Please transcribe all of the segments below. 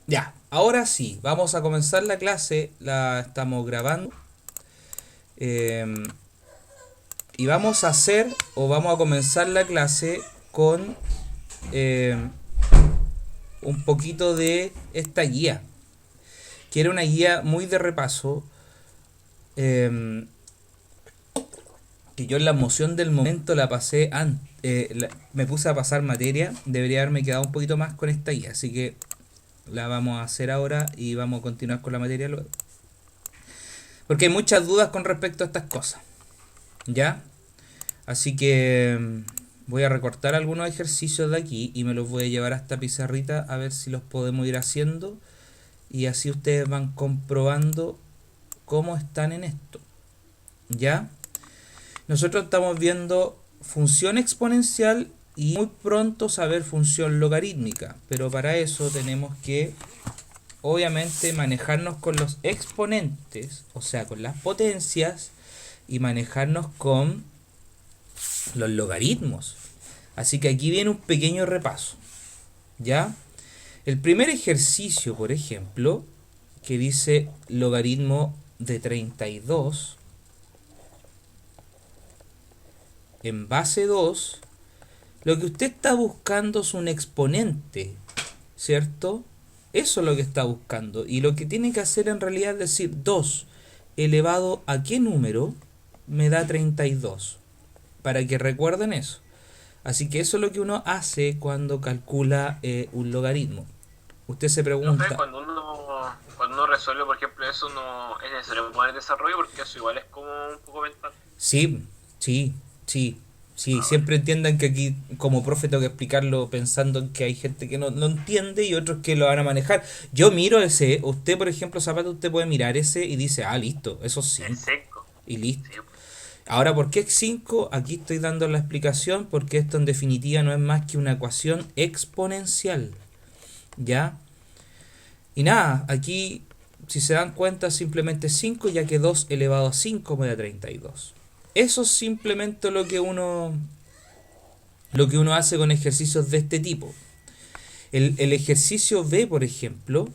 Ya, ahora sí, vamos a comenzar la clase, la estamos grabando. eh, y vamos a hacer o vamos a comenzar la clase con eh, un poquito de esta guía, que era una guía muy de repaso, eh, que yo en la emoción del momento la pasé antes. Me puse a pasar materia, debería haberme quedado un poquito más con esta guía, así que la vamos a hacer ahora y vamos a continuar con la materia luego. Porque hay muchas dudas con respecto a estas cosas, ¿ya? Así que voy a recortar algunos ejercicios de aquí y me los voy a llevar a esta pizarrita a ver si los podemos ir haciendo y así ustedes van comprobando cómo están en esto. ¿Ya? Nosotros estamos viendo función exponencial y muy pronto saber función logarítmica, pero para eso tenemos que obviamente manejarnos con los exponentes, o sea, con las potencias y manejarnos con los logaritmos. Así que aquí viene un pequeño repaso. ¿Ya? El primer ejercicio, por ejemplo, que dice logaritmo de 32 en base 2, lo que usted está buscando es un exponente, ¿cierto? Eso es lo que está buscando. Y lo que tiene que hacer en realidad es decir 2 elevado a qué número me da 32. Para que recuerden eso. Así que eso es lo que uno hace cuando calcula un logaritmo. Usted se Profe, pregunta, cuando uno resuelve, por ejemplo, eso no es necesario poner desarrollo porque eso igual es como un poco mental. sí, sí, sí, sí, Ah, vale. siempre entiendan que aquí como profe tengo que explicarlo pensando en que hay gente que no entiende y otros que lo van a manejar. Yo miro ese, usted por ejemplo, Zapato, usted puede mirar ese y dice, ah, listo, esos Es 5 seco. y listo. Sí, pues. Ahora, ¿por qué es 5? Aquí estoy dando la explicación porque esto en definitiva no es más que una ecuación exponencial, ¿ya? Y nada, aquí, si se dan cuenta, simplemente 5 ya que 2 elevado a 5 me da 32. Eso es simplemente lo que uno hace con ejercicios de este tipo. El ejercicio B, por ejemplo,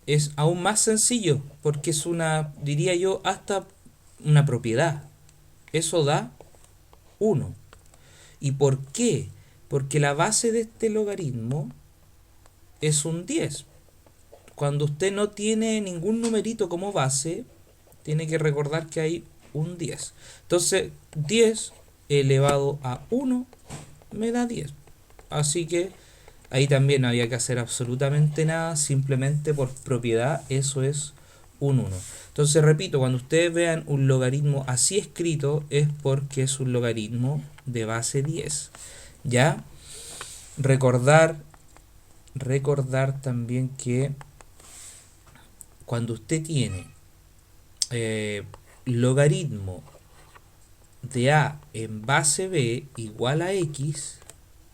es aún más sencillo, porque es una, diría yo, hasta una propiedad. Eso da 1. ¿Y por qué? Porque la base de este logaritmo es un 10. Cuando usted no tiene ningún numerito como base, tiene que recordar que hay un 10. Entonces, 10 elevado a 1 me da 10. Así que ahí también no había que hacer absolutamente nada, simplemente por propiedad eso es un 1. Entonces, repito, cuando ustedes vean un logaritmo así escrito es porque es un logaritmo de base 10. ¿Ya? Recordar, recordar también que cuando usted tiene eh, logaritmo de a en base b igual a x,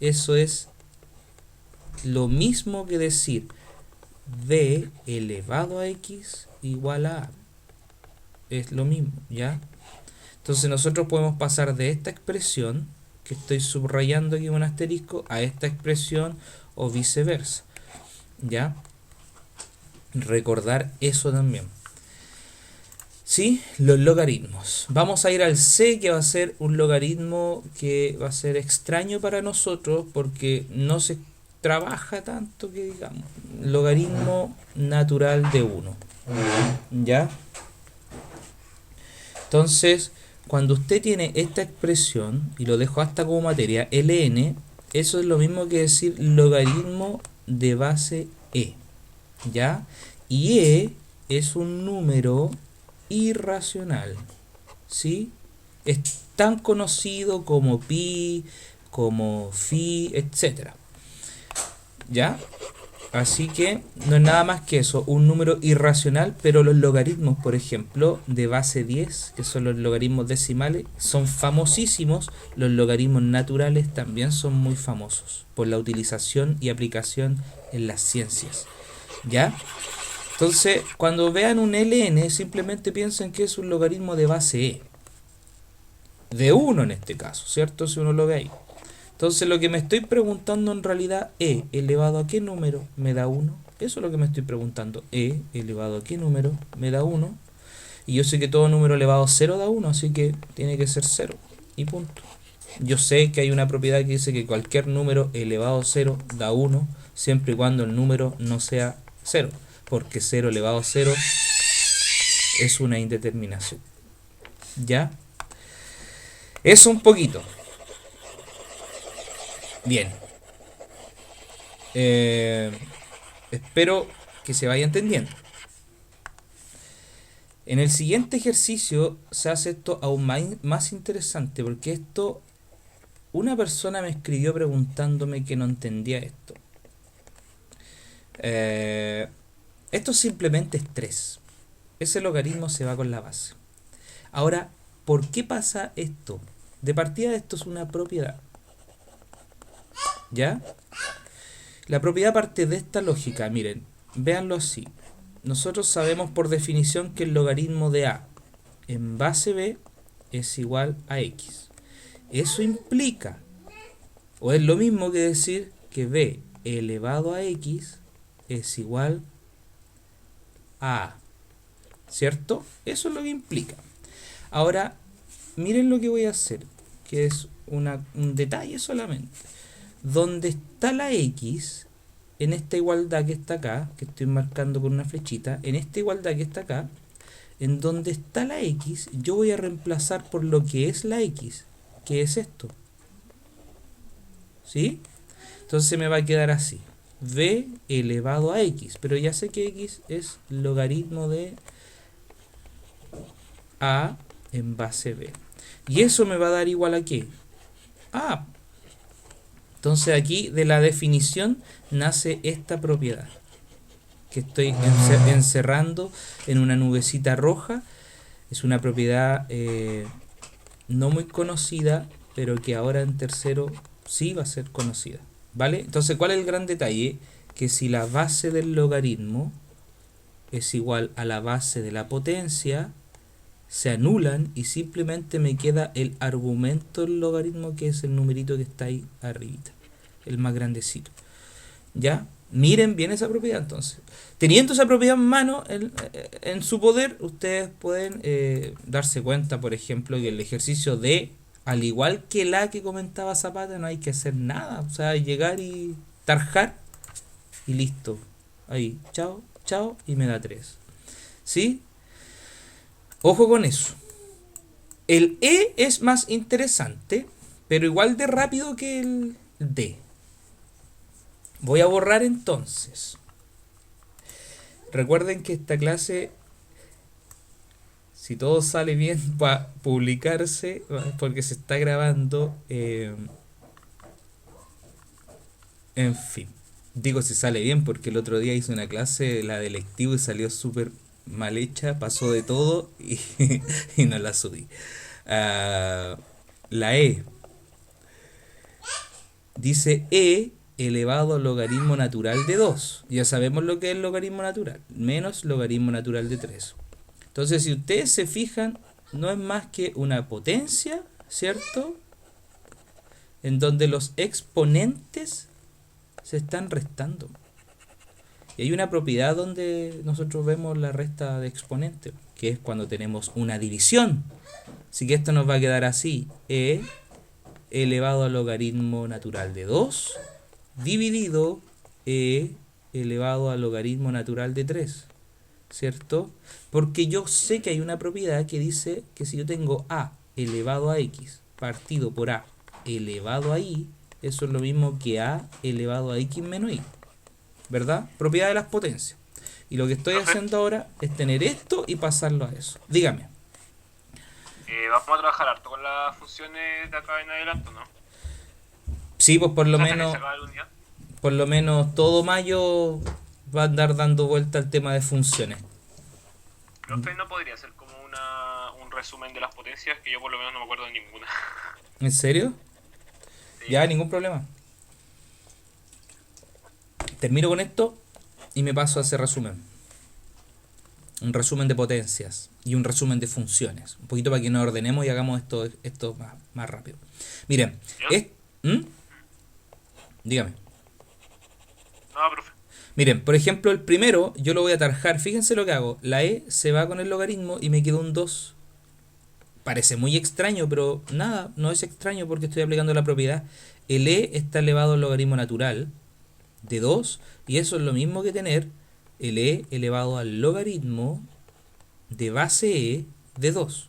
eso es lo mismo que decir b elevado a x igual a. Es lo mismo, ¿ya? Entonces nosotros podemos pasar de esta expresión, que estoy subrayando aquí un asterisco, a esta expresión o viceversa, ¿ya? Recordar eso también. ¿Sí? Los logaritmos. Vamos a ir al C, que va a ser un logaritmo que va a ser extraño para nosotros porque no se trabaja tanto que digamos. Logaritmo natural de uno. ¿Ya? Entonces, cuando usted tiene esta expresión, y lo dejo hasta como materia, ln, eso es lo mismo que decir logaritmo de base e. ¿Ya? Y es un número irracional. ¿Sí? Es tan conocido como pi, como phi, etcétera. ¿Ya? Así que no es nada más que eso, un número irracional, pero los logaritmos, por ejemplo, de base 10, que son los logaritmos decimales, son famosísimos. Los logaritmos naturales también son muy famosos por la utilización y aplicación en las ciencias. ¿Ya? Entonces, cuando vean un ln, simplemente piensen que es un logaritmo de base e, de uno en este caso, ¿cierto? Si uno lo ve ahí. Entonces lo que me estoy preguntando en realidad, ¿e elevado a qué número me da 1? Eso es lo que me estoy preguntando. ¿E elevado a qué número me da 1? Y yo sé que todo número elevado a 0 da 1, así que tiene que ser 0. Y punto. Yo sé que hay una propiedad que dice que cualquier número elevado a 0 da 1, siempre y cuando el número no sea 0. Porque 0 elevado a 0 es una indeterminación. ¿Ya? Eso un poquito. Bien. Espero que se vaya entendiendo. En el siguiente ejercicio se hace esto aún más interesante, porque esto, una persona me escribió preguntándome que no entendía esto. Esto simplemente es 3. Ese logaritmo se va con la base. Ahora, ¿por qué pasa esto? De partida esto es una propiedad. ¿Ya? La propiedad parte de esta lógica. Miren, véanlo así. Nosotros sabemos por definición que el logaritmo de a en base b es igual a x. Eso implica, o es lo mismo que decir que b elevado a x es igual a a. ¿Cierto? Eso es lo que implica. Ahora, miren lo que voy a hacer, que es un detalle solamente. Donde está la x, en esta igualdad que está acá, que estoy marcando con una flechita, en esta igualdad que está acá, en donde está la x, yo voy a reemplazar por lo que es la x, que es esto. ¿Sí? Entonces me va a quedar así. b elevado a x, pero ya sé que x es logaritmo de a en base b. Y eso me va a dar igual a ¿qué? A. Entonces aquí de la definición nace esta propiedad que estoy encerrando en una nubecita roja. Es una propiedad no muy conocida, pero que ahora en tercero sí va a ser conocida. ¿Vale? Entonces, ¿cuál es el gran detalle? Que si la base del logaritmo es igual a la base de la potencia, se anulan y simplemente me queda el argumento del logaritmo, que es el numerito que está ahí arribita, el más grandecito. ¿Ya? Miren bien esa propiedad entonces. Teniendo esa propiedad en mano, en su poder, ustedes pueden darse cuenta, por ejemplo, que el ejercicio de, al igual que la que comentaba Zapata, no hay que hacer nada. O sea, llegar y tarjar y listo. Ahí, chao, chao, y me da 3. ¿Sí? Ojo con eso. El E es más interesante, pero igual de rápido que el D. Voy a borrar entonces. Recuerden que esta clase, si todo sale bien, va a publicarse porque se está grabando. En fin. Digo si sale bien porque el otro día hice una clase, la de electivo, y salió súper mal hecha, pasó de todo y no la subí. La E. Dice E elevado al logaritmo natural de 2. Ya sabemos lo que es el logaritmo natural. Menos logaritmo natural de 3. Entonces, si ustedes se fijan, no es más que una potencia, ¿cierto? En donde los exponentes se están restando. Y hay una propiedad donde nosotros vemos la resta de exponentes, que es cuando tenemos una división. Así que esto nos va a quedar así. E elevado al logaritmo natural de 2 dividido e elevado al logaritmo natural de 3, ¿cierto? Porque yo sé que hay una propiedad que dice que si yo tengo a elevado a x partido por a elevado a y, eso es lo mismo que a elevado a x menos y, ¿verdad? Propiedad de las potencias. Y lo que estoy haciendo ahora es tener esto y pasarlo a eso. Dígame. Vamos a trabajar harto con las funciones de acá en adelante, ¿no? Sí, pues por lo Hasta que menos... se acabe el unidad. Por lo menos todo mayo va a andar dando vuelta al tema de funciones. Profe, ¿no podría ser como un resumen de las potencias? Que yo por lo menos no me acuerdo de ninguna. ¿En serio? Sí. Ya, ningún problema. Termino con esto y me paso a hacer resumen. Un resumen de potencias y un resumen de funciones. Un poquito para que nos ordenemos y hagamos esto más rápido. Miren, ¿Ya? ¿Mm? Dígame. No, profe. Miren, por ejemplo, el primero yo lo voy a tarjar. Fíjense lo que hago. La e se va con el logaritmo y me quedó un 2. Parece muy extraño, pero nada, no es extraño porque estoy aplicando la propiedad. El e está elevado al logaritmo natural de 2 y eso es lo mismo que tener el e elevado al logaritmo de base e de 2,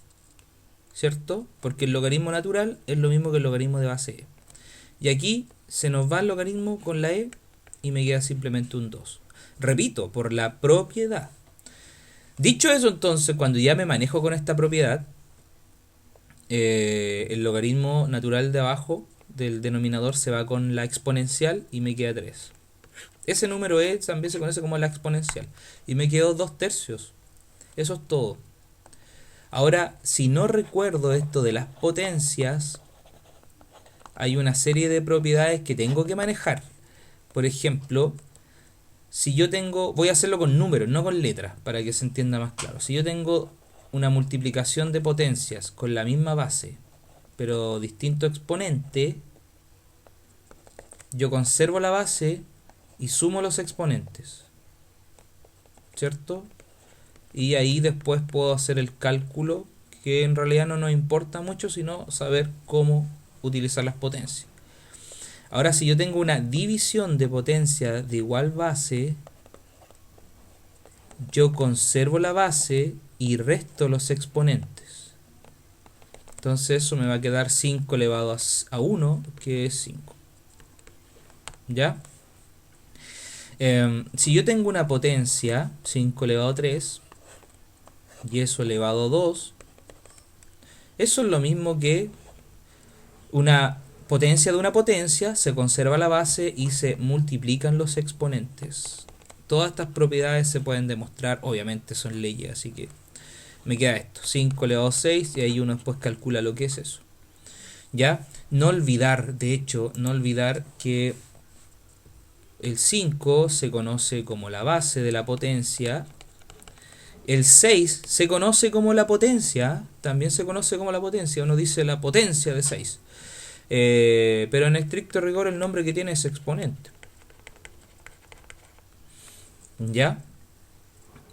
¿cierto? Porque el logaritmo natural es lo mismo que el logaritmo de base e. Y aquí se nos va el logaritmo con la e y me queda simplemente un 2. Repito, por la propiedad. Dicho eso, entonces, cuando ya me manejo con esta propiedad, el logaritmo natural de abajo del denominador se va con la exponencial y me queda 3. Ese número e también se conoce como la exponencial. Y me quedó 2/3. Eso es todo. Ahora, si no recuerdo esto de las potencias, hay una serie de propiedades que tengo que manejar. Por ejemplo, si yo tengo, voy a hacerlo con números, no con letras, para que se entienda más claro. Si yo tengo una multiplicación de potencias con la misma base, pero distinto exponente, yo conservo la base y sumo los exponentes, ¿cierto? Y ahí después puedo hacer el cálculo, que en realidad no nos importa mucho, sino saber cómo utilizar las potencias. Ahora, si yo tengo una división de potencia de igual base, yo conservo la base y resto los exponentes. Entonces eso me va a quedar 5 elevado a 1, que es 5. ¿Ya? Si yo tengo una potencia, 5 elevado a 3, y eso elevado a 2, eso es lo mismo que una potencia de una potencia, se conserva la base y se multiplican los exponentes. Todas estas propiedades se pueden demostrar, obviamente son leyes, así que me queda esto, 5 elevado a 6, y ahí uno después calcula lo que es eso. ¿Ya? No olvidar, de hecho, no olvidar que el 5 se conoce como la base de la potencia. El 6 se conoce como la potencia, también se conoce como la potencia, uno dice la potencia de 6. Pero en estricto rigor el nombre que tiene es exponente. ¿Ya?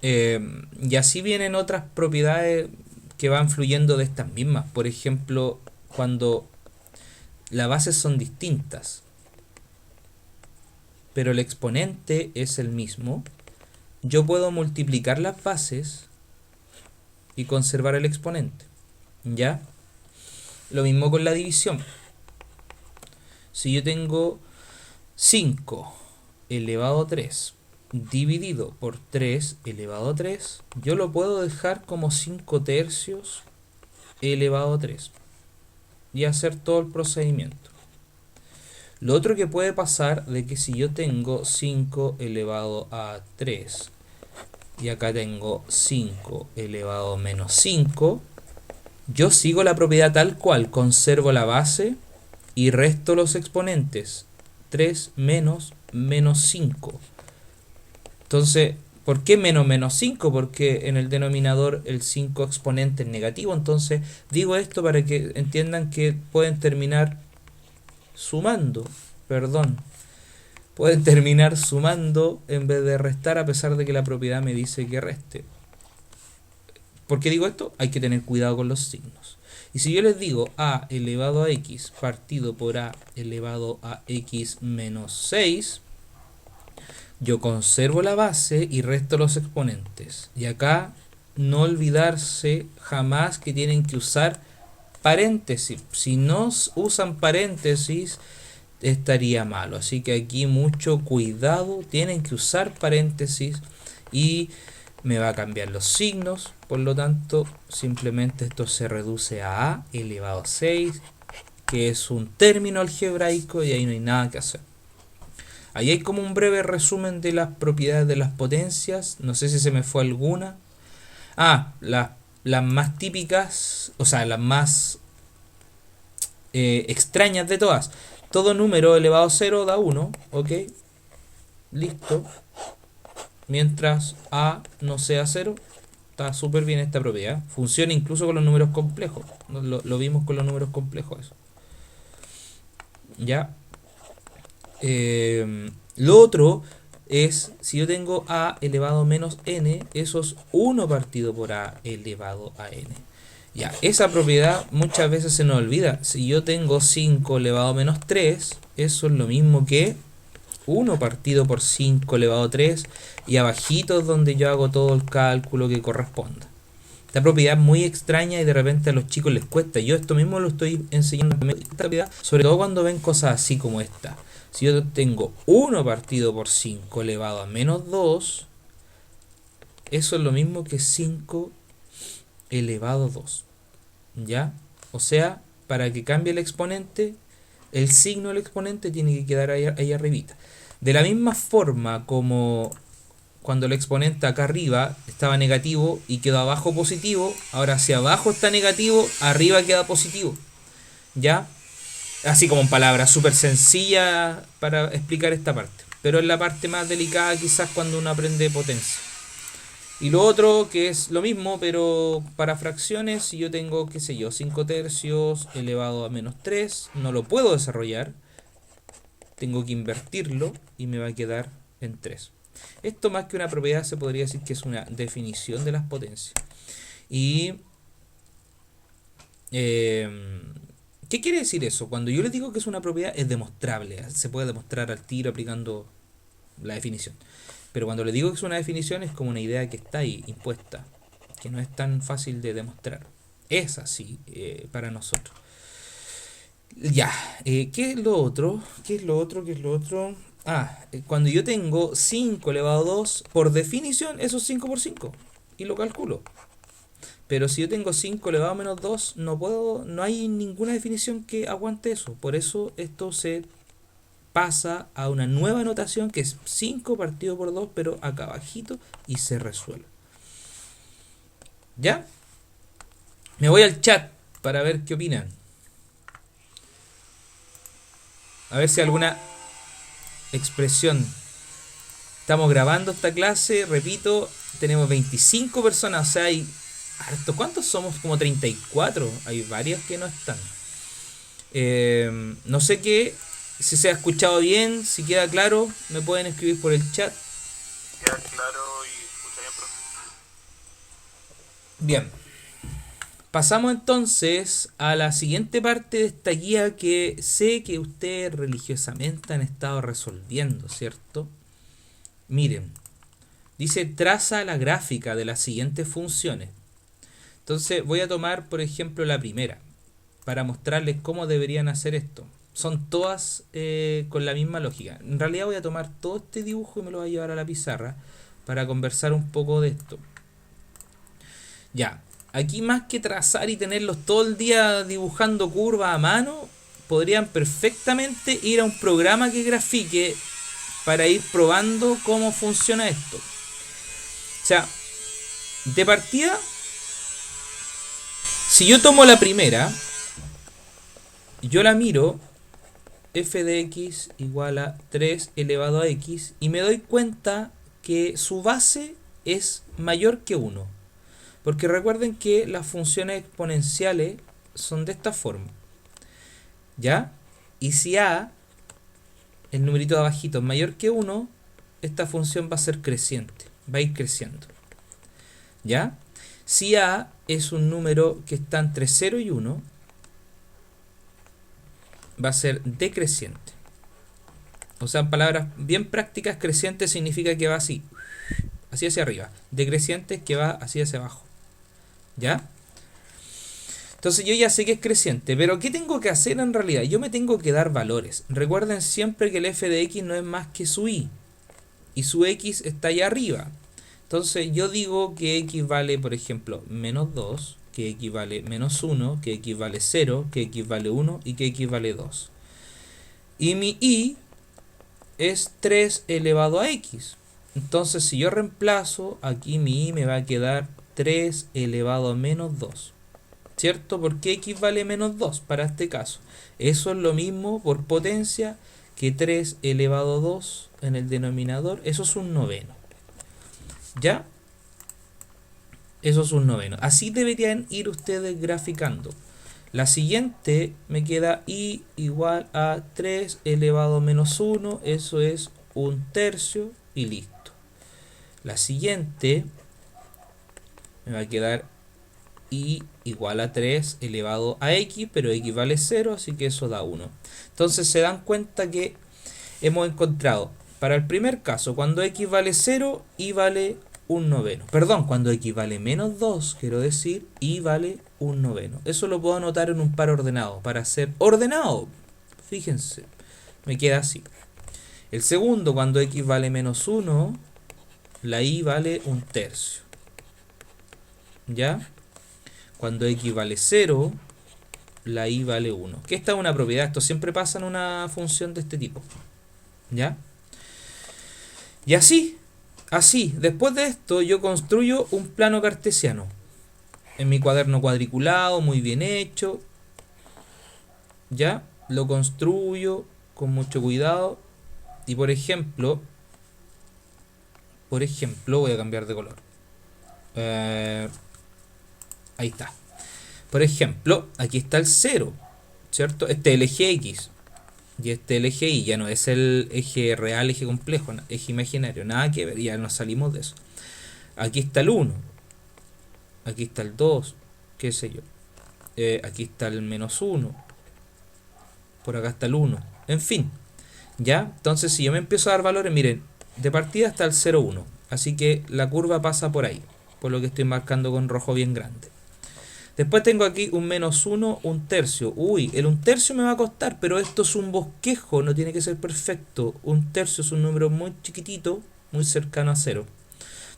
Y así vienen otras propiedades que van fluyendo de estas mismas. Por ejemplo, cuando las bases son distintas, pero el exponente es el mismo, yo puedo multiplicar las bases y conservar el exponente. ¿Ya? Lo mismo con la división. Si yo tengo 5 elevado a 3 dividido por 3 elevado a 3, yo lo puedo dejar como 5/3 elevado a 3 y hacer todo el procedimiento. Lo otro que puede pasar de que si yo tengo 5 elevado a 3 y acá tengo 5 elevado a menos 5, yo sigo la propiedad tal cual, conservo la base y resto los exponentes. 3 menos menos 5. Entonces, ¿por qué menos menos 5? Porque en el denominador el 5 exponente es negativo. Entonces, digo esto para que entiendan que pueden terminar sumando. Pueden terminar sumando en vez de restar, a pesar de que la propiedad me dice que reste. ¿Por qué digo esto? Hay que tener cuidado con los signos. Y si yo les digo a elevado a x partido por a elevado a x menos 6, yo conservo la base y resto los exponentes. Y acá no olvidarse jamás que tienen que usar paréntesis. Si no usan paréntesis, estaría malo. Así que aquí mucho cuidado, tienen que usar paréntesis y me va a cambiar los signos. Por lo tanto, simplemente esto se reduce a elevado a 6, que es un término algebraico, y ahí no hay nada que hacer. Ahí hay como un breve resumen de las propiedades de las potencias. No sé si se me fue alguna. Las más típicas, o sea, las más extrañas de todas. Todo número elevado a 0 da 1, ¿ok? Listo. Mientras a no sea 0, está súper bien esta propiedad. Funciona incluso con los números complejos. Lo vimos con los números complejos eso. ¿Ya? Lo otro es, si yo tengo a elevado a menos n, eso es 1 partido por a elevado a n. Ya, esa propiedad muchas veces se nos olvida. Si yo tengo 5 elevado a menos 3, eso es lo mismo que 1 partido por 5 elevado a 3, y abajito es donde yo hago todo el cálculo que corresponda. Esta propiedad es muy extraña y de repente a los chicos les cuesta. Yo esto mismo lo estoy enseñando, esta propiedad, sobre todo cuando ven cosas así como esta. Si yo tengo 1 partido por 5 elevado a menos 2, eso es lo mismo que 5 elevado a 2. ¿Ya? O sea, para que cambie el exponente, el signo del exponente tiene que quedar ahí arribita. De la misma forma como cuando el exponente acá arriba estaba negativo y quedó abajo positivo, ahora si abajo está negativo, arriba queda positivo. ¿Ya? Así como en palabras súper sencillas para explicar esta parte. Pero es la parte más delicada quizás cuando uno aprende potencia. Y lo otro que es lo mismo, pero para fracciones, si yo tengo, qué sé yo, 5 tercios elevado a menos 3, no lo puedo desarrollar. Tengo que invertirlo y me va a quedar en 3. Esto más que una propiedad se podría decir que es una definición de las potencias. Y ¿qué quiere decir eso? Cuando yo les digo que es una propiedad, es demostrable. Se puede demostrar al tiro aplicando la definición. Pero cuando les digo que es una definición, es como una idea que está ahí, impuesta, que no es tan fácil de demostrar. Es así para nosotros. Ya, ¿qué es lo otro? ¿Qué es lo otro? ¿Qué es lo otro? Cuando yo tengo 5 elevado a 2, por definición, eso es 5 por 5. Y lo calculo. Pero si yo tengo 5 elevado a menos 2, no hay ninguna definición que aguante eso. Por eso esto se pasa a una nueva notación que es 5 partido por 2, pero acá abajito, y se resuelve. ¿Ya? Me voy al chat para ver qué opinan. A ver si alguna expresión. Estamos grabando esta clase, repito, tenemos 25 personas, o sea, hay harto. ¿Cuántos somos? Como 34. Hay varias que no están. No sé si se ha escuchado bien, si queda claro, me pueden escribir por el chat. Queda claro y escucha bien, profe. Bien. Pasamos entonces a la siguiente parte de esta guía que sé que ustedes religiosamente han estado resolviendo, ¿cierto? Miren, dice traza la gráfica de las siguientes funciones. Entonces voy a tomar, por ejemplo, la primera, para mostrarles cómo deberían hacer esto. Son todas con la misma lógica. En realidad voy a tomar todo este dibujo y me lo voy a llevar a la pizarra para conversar un poco de esto. Ya, aquí más que trazar y tenerlos todo el día dibujando curvas a mano, podrían perfectamente ir a un programa que grafique para ir probando cómo funciona esto. O sea, de partida, si yo tomo la primera, yo la miro, f de x igual a 3 elevado a x, y me doy cuenta que su base es mayor que 1. Porque recuerden que las funciones exponenciales son de esta forma. ¿Ya? Y si a, el numerito de abajito, es mayor que 1, esta función va a ser creciente. Va a ir creciendo. ¿Ya? Si a es un número que está entre 0 y 1, va a ser decreciente. O sea, en palabras bien prácticas, creciente significa que va así hacia arriba. Decreciente es que va así hacia abajo. ¿Ya? Entonces yo ya sé que es creciente, pero ¿qué tengo que hacer en realidad? Yo me tengo que dar valores. Recuerden siempre que el f de x no es más que su y su x está allá arriba. Entonces yo digo que x vale, por ejemplo, menos 2, que x vale menos 1, que x vale 0, que x vale 1 y que x vale 2. Y mi y es 3 elevado a x. Entonces si yo reemplazo, aquí mi y me va a quedar 3 elevado a menos 2. ¿Cierto? Porque x vale menos 2 para este caso. Eso es lo mismo por potencia que 3 elevado a 2 en el denominador. Eso es un noveno. ¿Ya? Eso es un noveno. Así deberían ir ustedes graficando. La siguiente me queda y igual a 3 elevado a menos 1, eso es 1/3 y listo. La siguiente me va a quedar y igual a 3 elevado a x, pero x vale 0, así que eso da 1. Entonces se dan cuenta que hemos encontrado, para el primer caso, cuando x vale 0, y vale 1/9. Perdón, cuando x vale menos 2, quiero decir, y vale 1/9. Eso lo puedo anotar en un par ordenado, para ser ordenado. Fíjense, me queda así. El segundo, cuando x vale menos 1, la y vale 1/3. ¿Ya? Cuando x vale 0, la y vale 1. Que esta es una propiedad, esto siempre pasa en una función de este tipo. ¿Ya? Y así, después de esto yo construyo un plano cartesiano. En mi cuaderno cuadriculado, muy bien hecho. ¿Ya? Lo construyo con mucho cuidado. Y por ejemplo, voy a cambiar de color. Ahí está. Por ejemplo, aquí está el 0, ¿cierto? Este es el eje X. Y este es el eje Y. Ya no es el eje real, eje complejo, eje imaginario. Nada que ver, ya nos salimos de eso. Aquí está el 1. Aquí está el 2. Qué sé yo. Aquí está el menos 1. Por acá está el 1. En fin. ¿Ya? Entonces si yo me empiezo a dar valores, miren, de partida está el 0, 1. Así que la curva pasa por ahí. Por lo que estoy marcando con rojo bien grande. Después tengo aquí un menos 1, 1/3. Uy, el 1/3 me va a costar, pero esto es un bosquejo, no tiene que ser perfecto. 1/3 es un número muy chiquitito, muy cercano a 0.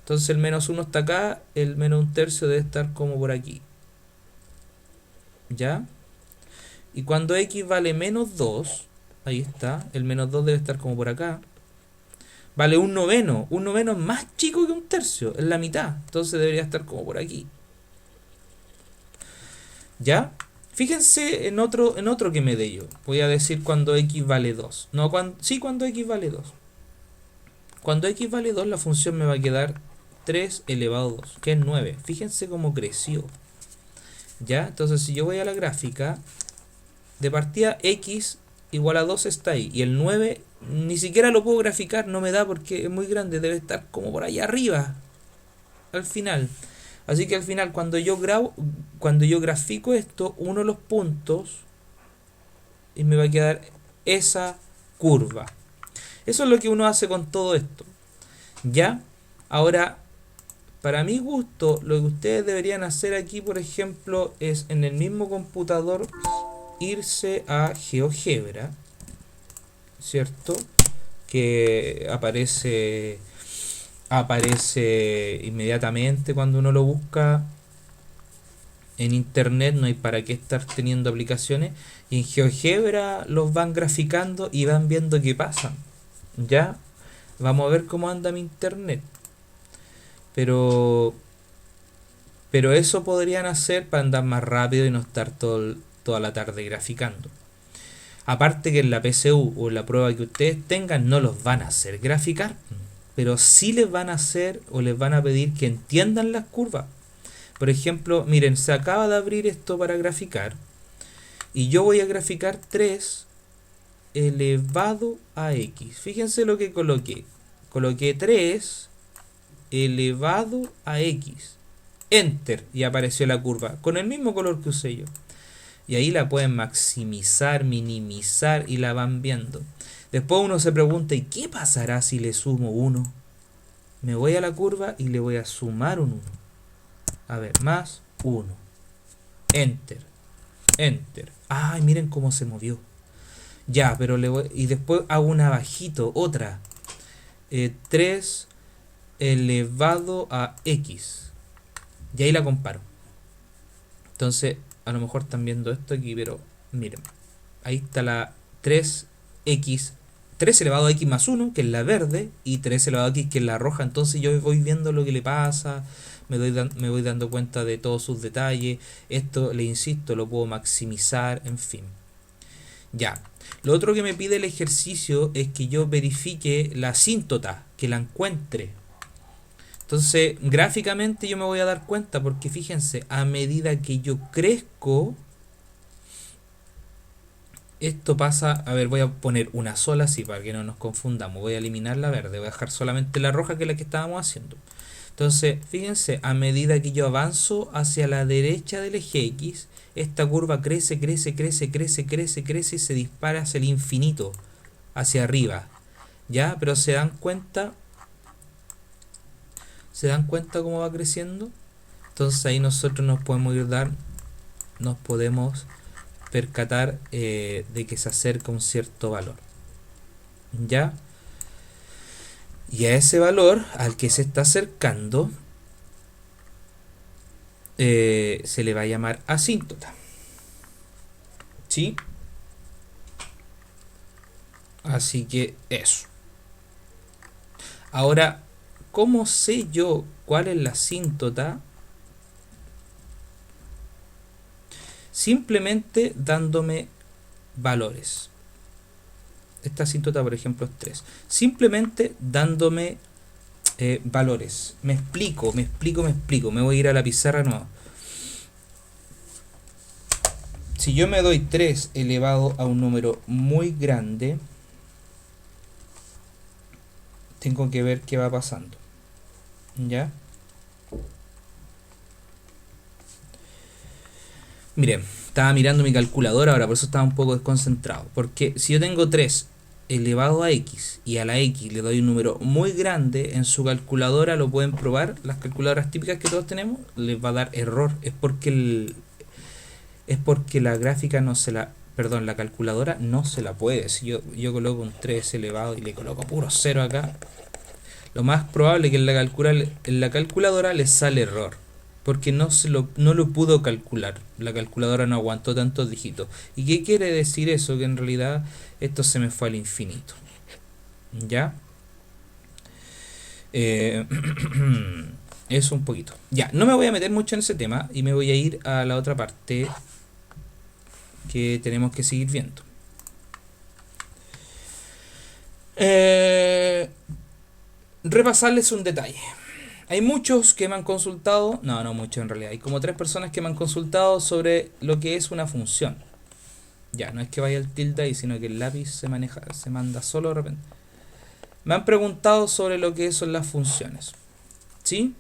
Entonces el menos 1 está acá, el menos 1/3 debe estar como por aquí. ¿Ya? Y cuando x vale menos 2, ahí está, el menos 2 debe estar como por acá. Vale 1/9. 1/9 es más chico que 1/3, es la mitad. Entonces debería estar como por aquí. ¿Ya? Fíjense en otro que me dé yo. Voy a decir cuando x vale 2. No, cuando x vale 2. Cuando x vale 2, la función me va a quedar 3 elevado a 2, que es 9. Fíjense cómo creció. ¿Ya? Entonces, si yo voy a la gráfica, de partida x igual a 2 está ahí. Y el 9 ni siquiera lo puedo graficar, no me da porque es muy grande. Debe estar como por allá arriba, al final. Así que al final, cuando yo grafico esto, uno los puntos y me va a quedar esa curva. Eso es lo que uno hace con todo esto. ¿Ya? Ahora, para mi gusto, lo que ustedes deberían hacer aquí, por ejemplo, es en el mismo computador irse a GeoGebra, ¿cierto? Que aparece inmediatamente cuando uno lo busca en internet, no hay para qué estar teniendo aplicaciones, y en GeoGebra los van graficando y van viendo qué pasa. Ya vamos a ver cómo anda mi internet, pero eso podrían hacer para andar más rápido y no estar toda la tarde graficando. Aparte que en la PSU o en la prueba que ustedes tengan no los van a hacer graficar, pero sí les van a hacer o les van a pedir que entiendan las curvas. Por ejemplo, miren, se acaba de abrir esto para graficar y yo voy a graficar 3 elevado a x. Fíjense lo que coloqué. Coloqué 3 elevado a x. Enter, y apareció la curva con el mismo color que usé yo. Y ahí la pueden maximizar, minimizar y la van viendo. Después uno se pregunta, ¿y qué pasará si le sumo 1? Me voy a la curva y le voy a sumar un 1. A ver, más 1. Enter. Enter. Ay, miren cómo se movió. Ya, pero y después hago una abajito, otra. 3 elevado a x. Y ahí la comparo. Entonces, a lo mejor están viendo esto aquí, pero miren. Ahí está la 3x. 3 elevado a x más 1, que es la verde, y 3 elevado a x, que es la roja. Entonces yo voy viendo lo que le pasa, me voy dando cuenta de todos sus detalles. Esto, le insisto, lo puedo maximizar, en fin. Ya. Lo otro que me pide el ejercicio es que yo verifique la asíntota, que la encuentre. Entonces, gráficamente yo me voy a dar cuenta, porque fíjense, a medida que yo crezco, esto pasa, a ver, voy a poner una sola así para que no nos confundamos, voy a eliminar la verde, voy a dejar solamente la roja que es la que estábamos haciendo. Entonces, fíjense, a medida que yo avanzo hacia la derecha del eje X, esta curva crece, crece, crece, crece, crece, crece y se dispara hacia el infinito, hacia arriba. ¿Ya? Pero ¿se dan cuenta cómo va creciendo? Entonces ahí nosotros nos podemos percatar de que se acerca un cierto valor. ¿Ya? Y a ese valor al que se está acercando se le va a llamar asíntota. ¿Sí? Así que eso. Ahora, ¿cómo sé yo cuál es la asíntota? Simplemente dándome valores. Esta asíntota, por ejemplo, es 3. Simplemente dándome valores. Me explico. Me voy a ir a la pizarra nueva. Si yo me doy 3 elevado a un número muy grande, tengo que ver qué va pasando. ¿Ya? Miren, estaba mirando mi calculadora ahora, por eso estaba un poco desconcentrado. Porque si yo tengo 3 elevado a x y a la x le doy un número muy grande, en su calculadora lo pueden probar, las calculadoras típicas que todos tenemos, les va a dar error. Es porque la gráfica no se la... Perdón, la calculadora no se la puede. Si yo coloco un 3 elevado y le coloco puro 0 acá, lo más probable es que en la calculadora le sale error. Porque no lo pudo calcular. La calculadora no aguantó tantos dígitos. ¿Y qué quiere decir eso? Que en realidad esto se me fue al infinito. ¿Ya? Eso un poquito. Ya, no me voy a meter mucho en ese tema y me voy a ir a la otra parte que tenemos que seguir viendo. Repasarles un detalle. Hay muchos que me han consultado, no muchos en realidad, hay como 3 personas que me han consultado sobre lo que es una función. Ya, no es que vaya el tilde ahí, sino que el lápiz se manda solo de repente. Me han preguntado sobre lo que son las funciones. ¿Sí?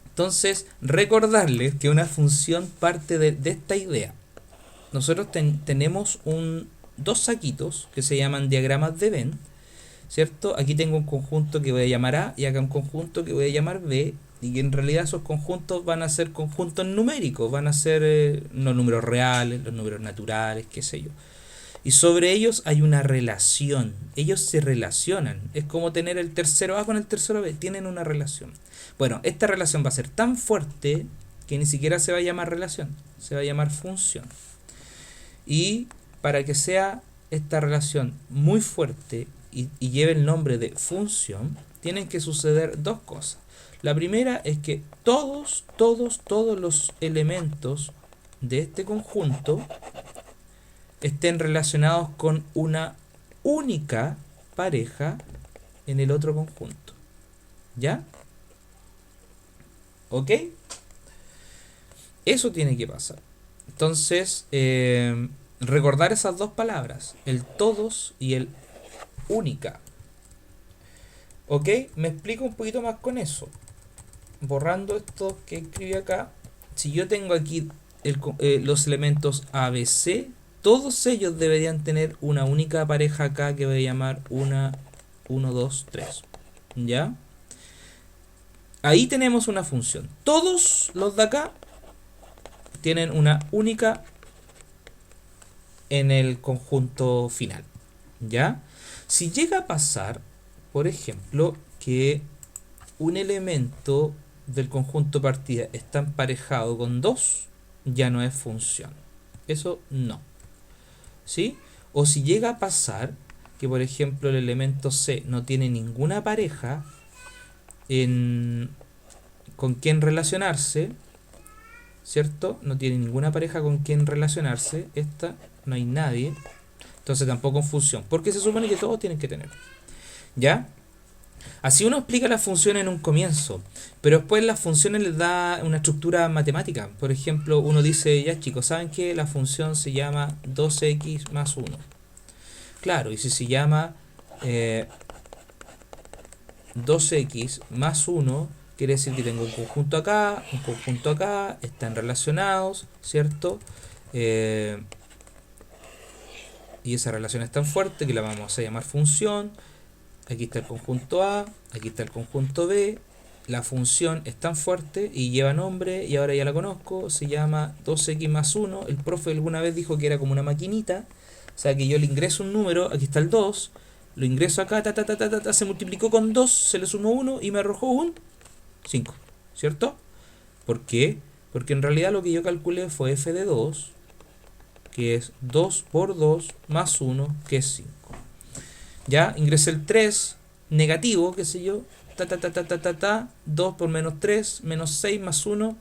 Entonces, recordarles que una función parte de esta idea. Nosotros tenemos dos saquitos que se llaman diagramas de Venn, ¿cierto? Aquí tengo un conjunto que voy a llamar A y acá un conjunto que voy a llamar B, y que en realidad esos conjuntos van a ser conjuntos numéricos, van a ser los números reales, los números naturales, qué sé yo. Y sobre ellos hay una relación, ellos se relacionan, es como tener el tercero A con el tercero B, tienen una relación. Bueno, esta relación va a ser tan fuerte que ni siquiera se va a llamar relación, se va a llamar función. Y para que sea esta relación muy fuerte y lleve el nombre de función, tienen que suceder dos cosas. La primera es que todos los elementos de este conjunto estén relacionados con una única pareja en el otro conjunto. ¿Ya? ¿Ok? Eso tiene que pasar. Entonces, recordar esas dos palabras, el todos y el única. ¿Ok? Me explico un poquito más con eso. Borrando esto que escribí acá. Si yo tengo aquí los elementos ABC, todos ellos deberían tener una única pareja acá que voy a llamar 1, 2, 3. ¿Ya? Ahí tenemos una función. Todos los de acá tienen una única en el conjunto final. ¿Ya? Si llega a pasar, por ejemplo, que un elemento del conjunto partida está emparejado con 2, ya no es función. Eso no. ¿Sí? O si llega a pasar que, por ejemplo, el elemento C no tiene ninguna pareja con quien relacionarse, ¿cierto? No tiene ninguna pareja con quien relacionarse. Esta no hay nadie. Entonces tampoco en función. Porque se supone que todos tienen que tener. ¿Ya? Así uno explica las funciones en un comienzo, pero después las funciones les da una estructura matemática. Por ejemplo, uno dice, ya chicos, ¿saben que la función se llama 2x más 1? Claro, y si se llama 2x más 1, quiere decir que tengo un conjunto acá, están relacionados, ¿cierto? Y esa relación es tan fuerte que la vamos a llamar función. Aquí está el conjunto A, aquí está el conjunto B. La función es tan fuerte y lleva nombre, y ahora ya la conozco, se llama 2x más 1. El profe alguna vez dijo que era como una maquinita, o sea que yo le ingreso un número, aquí está el 2, lo ingreso acá, se multiplicó con 2, se le sumó 1 y me arrojó un 5, ¿cierto? ¿Por qué? Porque en realidad lo que yo calculé fue f de 2, que es 2 por 2 más 1, que es 5. Ya, ingresé el 3 negativo, qué sé yo, 2 por menos 3, menos 6 más 1,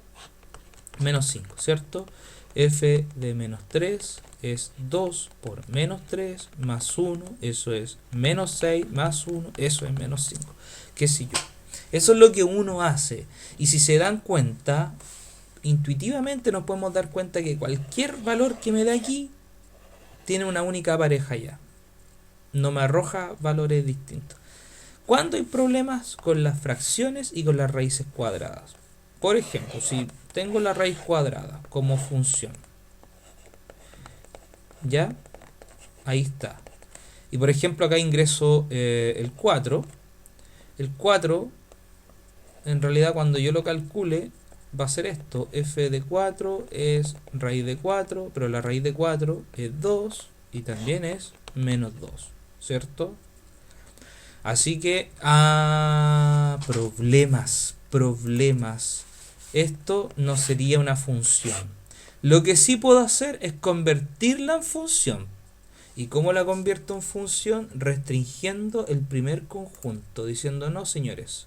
menos 5, ¿cierto? F de menos 3 es 2 por menos 3 más 1, eso es menos 6 más 1, eso es menos 5, qué sé yo. Eso es lo que uno hace. Y si se dan cuenta, intuitivamente nos podemos dar cuenta que cualquier valor que me dé aquí tiene una única pareja ya. No me arroja valores distintos. ¿Cuándo hay problemas? Con las fracciones y con las raíces cuadradas. Por ejemplo, si tengo la raíz cuadrada como función, ¿ya? Ahí está. Y por ejemplo acá ingreso el 4. El 4, en realidad cuando yo lo calcule, va a ser esto. F de 4 es raíz de 4, pero la raíz de 4 es 2 y también es menos 2, ¿cierto? Así que, problemas. Esto no sería una función. Lo que sí puedo hacer es convertirla en función. ¿Y cómo la convierto en función? Restringiendo el primer conjunto, diciendo, no señores,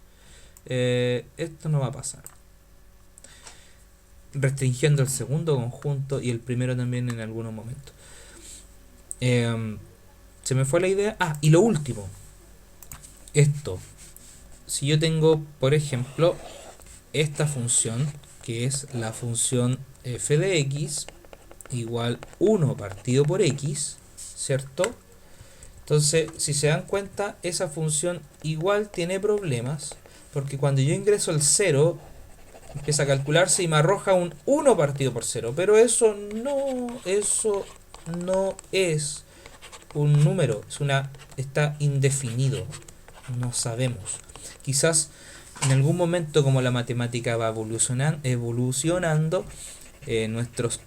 esto no va a pasar. Restringiendo el segundo conjunto y el primero también en algunos momentos. Se me fue la idea. Y lo último. Esto. Si yo tengo, por ejemplo, esta función, que es la función f de x, igual 1 partido por x, ¿cierto? Entonces, si se dan cuenta, esa función igual tiene problemas, porque cuando yo ingreso el 0, empieza a calcularse y me arroja un 1 partido por 0, pero eso no es un número, está indefinido, no sabemos. Quizás en algún momento, como la matemática va evolucionando, nuestros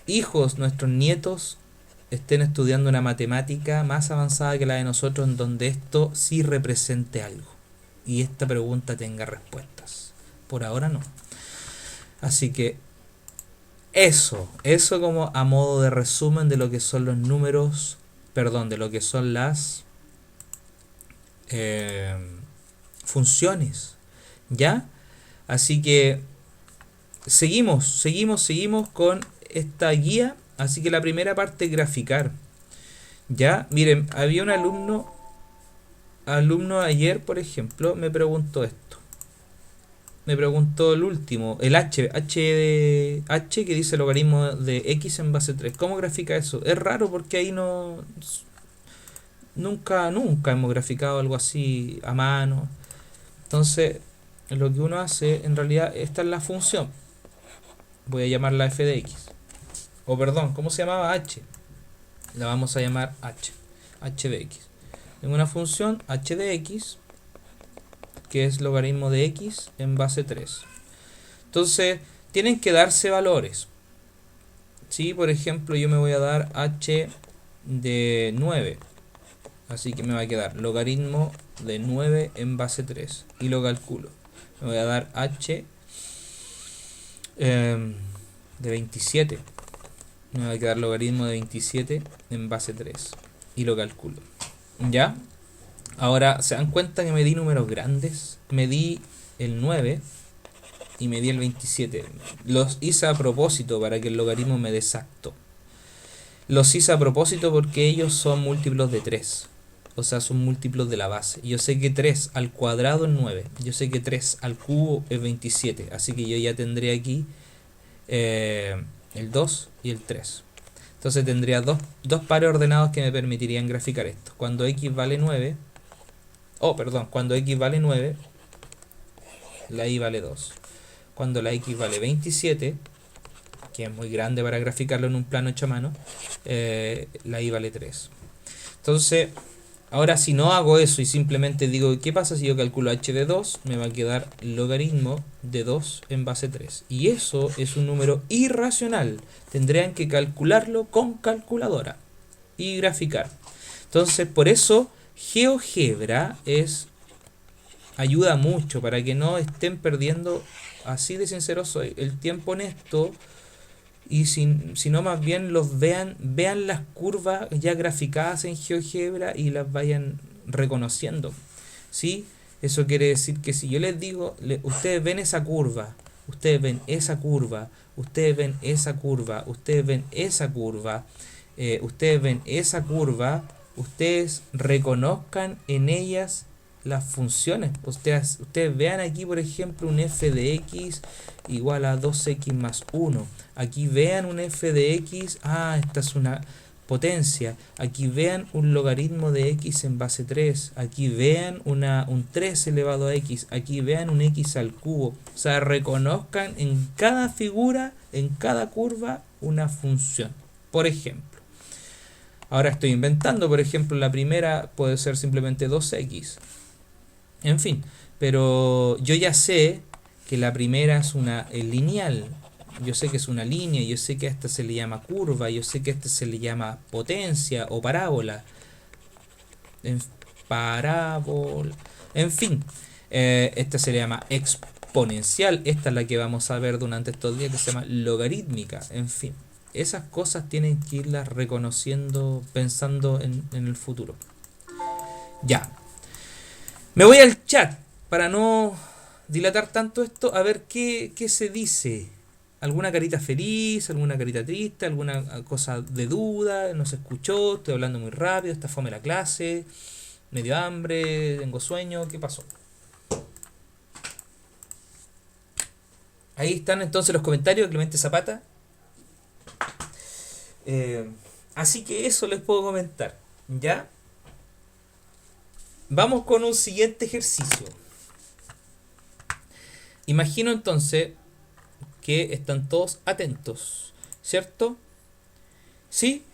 hijos, nuestros nietos estén estudiando una matemática más avanzada que la de nosotros, en donde esto sí represente algo y esta pregunta tenga respuestas. Por ahora no. Así que eso como a modo de resumen de lo que son los números, de lo que son las funciones, ¿ya? Así que seguimos con esta guía. Así que la primera parte es graficar, ¿ya? Miren, había un alumno ayer, por ejemplo, me preguntó esto. Me preguntó el último, el h que dice logaritmo de x en base 3. ¿Cómo grafica eso? Es raro porque ahí nunca hemos graficado algo así a mano. Entonces, lo que uno hace, en realidad, esta es la función. Voy a llamarla f de x. O perdón, ¿cómo se llamaba? H. La vamos a llamar h de x. Tengo una función h de x, que es logaritmo de x en base 3. Entonces, tienen que darse valores. ¿Sí? Por ejemplo, yo me voy a dar h de 9. Así que me va a quedar logaritmo de 9 en base 3. Y lo calculo. Me voy a dar h de 27. Me va a quedar logaritmo de 27 en base 3. Y lo calculo. ¿Ya? Ahora, ¿se dan cuenta que me di números grandes? Me di el 9 y me di el 27. Los hice a propósito para que el logaritmo me dé exacto. Los hice a propósito porque ellos son múltiplos de 3. o sea, son múltiplos de la base. Yo sé que 3 al cuadrado es 9, yo sé que 3 al cubo es 27, así que yo ya tendré aquí el 2 y el 3. Entonces tendría dos pares ordenados que me permitirían graficar esto. Cuando x vale 9, cuando x vale 9, la y vale 2. Cuando la x vale 27, que es muy grande para graficarlo en un plano hecho a mano, la y vale 3. Entonces, ahora si no hago eso y simplemente digo, ¿qué pasa si yo calculo h de 2? Me va a quedar logaritmo de 2 en base 3. Y eso es un número irracional. Tendrían que calcularlo con calculadora y graficar. Entonces, por eso, GeoGebra ayuda mucho para que no estén perdiendo, así de sincero soy, el tiempo en esto. Y si no, más bien vean las curvas ya graficadas en GeoGebra y las vayan reconociendo. ¿Sí? Eso quiere decir que si yo les digo, ustedes ven esa curva, ustedes ven esa curva, ustedes ven esa curva, ustedes ven esa curva, ustedes ven esa curva, ustedes reconozcan en ellas las funciones. Ustedes vean aquí, por ejemplo, un f de x igual a 2x más 1. Aquí vean un f de x, esta es una potencia. Aquí vean un logaritmo de x en base 3. Aquí vean un 3 elevado a x. Aquí vean un x al cubo. O sea, reconozcan en cada figura, en cada curva, una función. Por ejemplo, ahora estoy inventando, por ejemplo, la primera puede ser simplemente 2x. En fin, pero yo ya sé que la primera es lineal. Yo sé que es una línea, yo sé que a esta se le llama curva, yo sé que a esta se le llama potencia o parábola. En fin, esta se le llama exponencial. Esta es la que vamos a ver durante estos días, que se llama logarítmica. En fin, esas cosas tienen que irlas reconociendo, pensando en el futuro. Ya. Me voy al chat para no dilatar tanto esto, a ver qué se dice. ¿Alguna carita feliz? ¿Alguna carita triste? ¿Alguna cosa de duda? ¿No se escuchó? ¿Estoy hablando muy rápido? ¿Está fome la clase? ¿Me dio hambre? ¿Tengo sueño? ¿Qué pasó? Ahí están entonces los comentarios de Clemente Zapata. Así que eso les puedo comentar. ¿Ya? Vamos con un siguiente ejercicio. Imagino entonces que están todos atentos, ¿cierto? ¿Sí?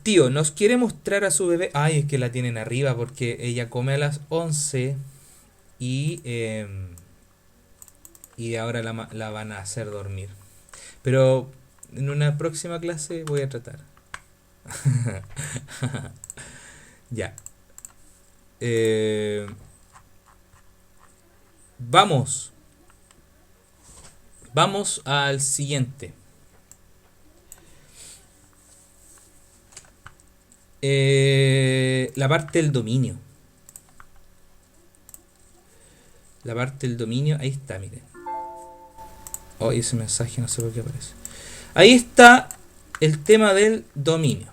Tío, nos quiere mostrar a su bebé. Ay, es que la tienen arriba porque ella come a las 11 y ahora la van a hacer dormir. Pero en una próxima clase voy a tratar. Ya. Vamos al siguiente. La parte del dominio. La parte del dominio, ahí está, miren. Oh, ese mensaje no sé por qué aparece. Ahí está el tema del dominio.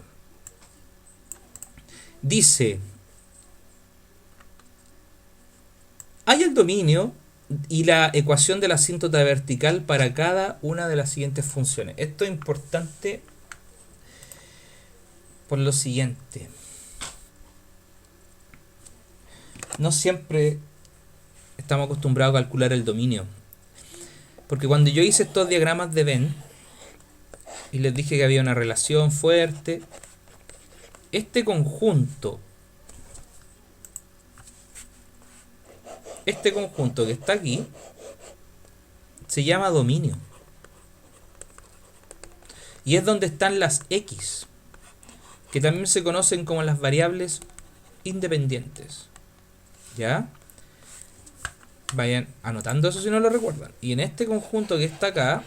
Dice: hay el dominio y la ecuación de la asíntota vertical para cada una de las siguientes funciones. Esto es importante por lo siguiente. No siempre estamos acostumbrados a calcular el dominio. Porque cuando yo hice estos diagramas de Venn y les dije que había una relación fuerte, este conjunto que está aquí se llama dominio. Y es donde están las X, que también se conocen como las variables independientes. ¿Ya? Vayan anotando eso si no lo recuerdan. Y en este conjunto que está acá,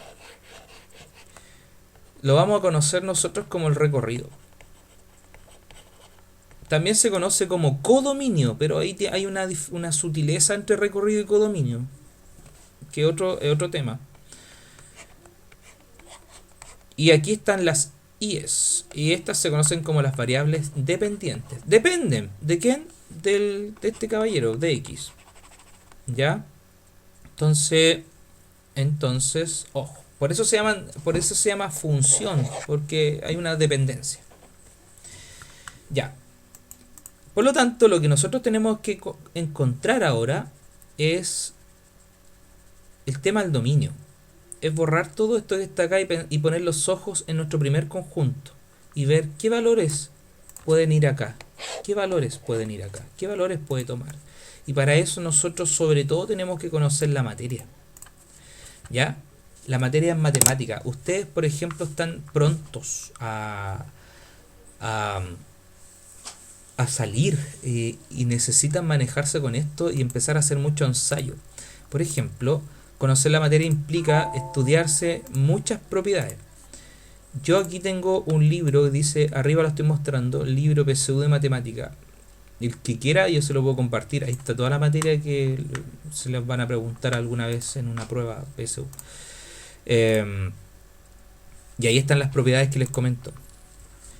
lo vamos a conocer nosotros como el recorrido. También se conoce como codominio, pero ahí hay una sutileza entre recorrido y codominio, que es otro tema. Y aquí están las es. Y estas se conocen como las variables dependientes. ¿Dependen de quién? De este caballero, de X. ¿Ya? Entonces, ojo. Por eso se llama función, porque hay una dependencia. Ya. Por lo tanto, lo que nosotros tenemos que encontrar ahora es el tema del dominio. Es borrar todo esto que está acá y poner los ojos en nuestro primer conjunto y ver qué valores pueden ir acá, qué valores pueden ir acá, qué valores puede tomar. Y para eso nosotros sobre todo tenemos que conocer la materia. ¿Ya? La materia es matemática. Ustedes, por ejemplo, están prontos a salir y necesitan manejarse con esto y empezar a hacer mucho ensayo. Por ejemplo, conocer la materia implica estudiarse muchas propiedades. Yo aquí tengo un libro que dice, arriba lo estoy mostrando, el libro PSU de matemática. El que quiera yo se lo puedo compartir. Ahí está toda la materia que se les van a preguntar alguna vez en una prueba PSU. Y ahí están las propiedades que les comento.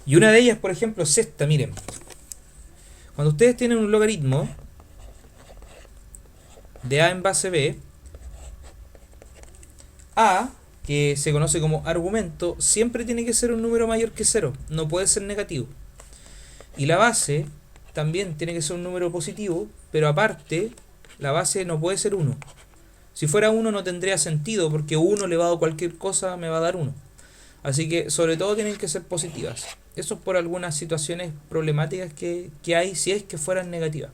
Y una de ellas, por ejemplo, es esta, miren. Cuando ustedes tienen un logaritmo de A en base B, A, que se conoce como argumento, siempre tiene que ser un número mayor que 0, no puede ser negativo. Y la base también tiene que ser un número positivo, pero aparte, la base no puede ser 1. Si fuera 1 no tendría sentido, porque 1 elevado a cualquier cosa me va a dar 1. Así que sobre todo tienen que ser positivas. Eso es por algunas situaciones problemáticas que hay si es que fueran negativas.